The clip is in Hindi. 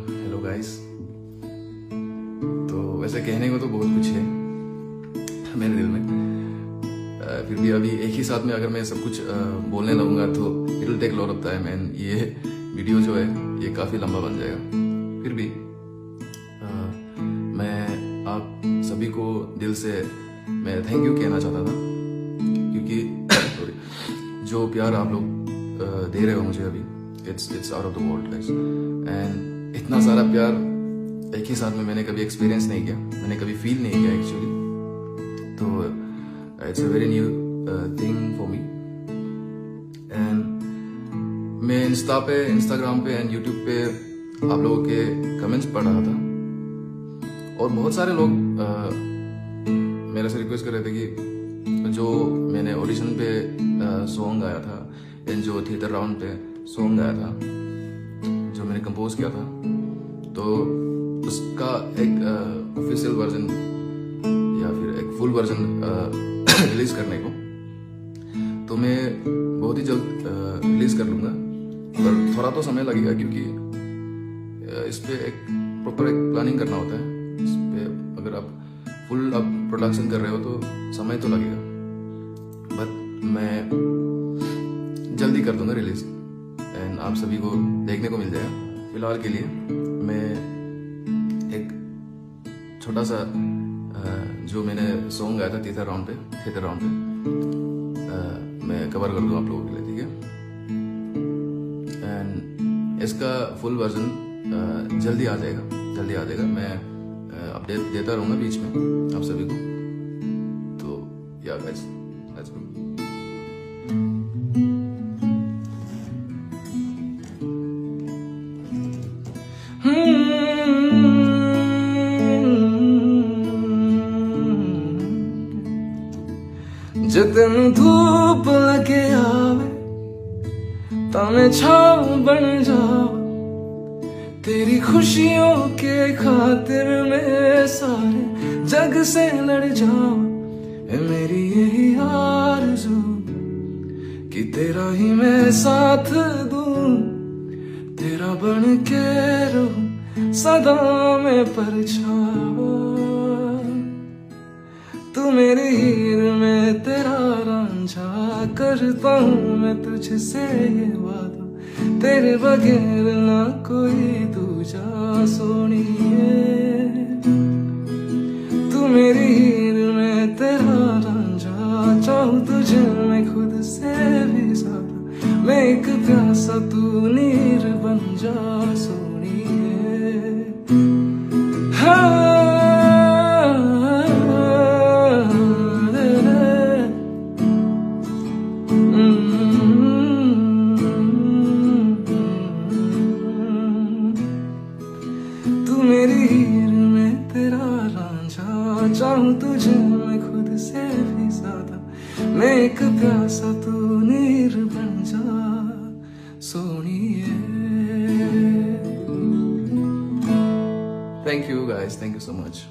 Hello guys. तो वैसे कहने को तो बहुत कुछ है मेरे दिल में, फिर भी अभी एक ही साथ में अगर मैं सब कुछ बोलने लगूंगा तो it will take lot of time and ये वीडियो जो है ये काफ़ी लंबा बन जाएगा। फिर भी मैं आप सभी को दिल से मैं थैंक यू कहना चाहता था, क्योंकि जो प्यार आप लोग दे रहे हो मुझे अभी, it's out of the world guys. And इतना सारा प्यार एक ही साथ में मैंने कभी एक्सपीरियंस नहीं किया, मैंने कभी फील नहीं किया एक्चुअली। तो it's a very new thing for me. And मैं इंस्टाग्राम पे एंड यूट्यूब पे आप लोगों के कमेंट्स पढ़ रहा था और बहुत सारे लोग मेरे से रिक्वेस्ट कर रहे थे कि जो मैंने ऑडिशन पे सॉन्ग गाया था एंड जो थिएटर राउंड पे सॉन्ग गाया था जो मैंने कंपोज किया था, तो उसका एक ऑफिशियल वर्जन या फिर एक फुल वर्जन रिलीज करने को तो मैं बहुत ही जल्द रिलीज कर लूँगा। पर थोड़ा तो समय लगेगा, क्योंकि इस पे एक प्रॉपर एक प्लानिंग करना होता है। इस पे अगर आप फुल अब प्रोडक्शन कर रहे हो तो समय तो लगेगा, बट मैं जल्दी कर दूंगा रिलीज एंड आप सभी को देखने को मिल जाएगा। फिलहाल के लिए मैं एक छोटा सा जो मैंने सॉन्ग गाया था थिएटर राउंड पे मैं कवर कर दूं आप लोगों के लिए, ठीक है। एंड इसका फुल वर्जन जल्दी आ जाएगा। मैं अपडेट देता रहूंगा बीच में आप सभी को। तो या गाइस, लेट्स गो। जतन धूप लगे आवे तामे छाव बन जाओ, तेरी खुशियों के खातिर मैं सारे जग से लड़ जाओ। मेरी यही आरज़ू कि तेरा ही मैं साथ दूं, तेरा बन के रहूं सदा मैं परछावा। तू मेरी हीर में तेरा रांझा, करता हूँ मैं तुझसे ये वादा, तेरे बगैर ना कोई दूजा सोनिए। तू मेरी हीर में तेरा रांझा, चाहूँ तुझे मैं खुद से भी ज्यादा, मैं एक प्यासा तू नीर बन जा सोनिए। हाँ मेरी हीर में तेरा रांझा, चाहूँ तुझे मैं खुद से भी ज्यादा, मैं एक प्यासा तू नीर बन जा सोनिए। Thank you guys, thank you so much.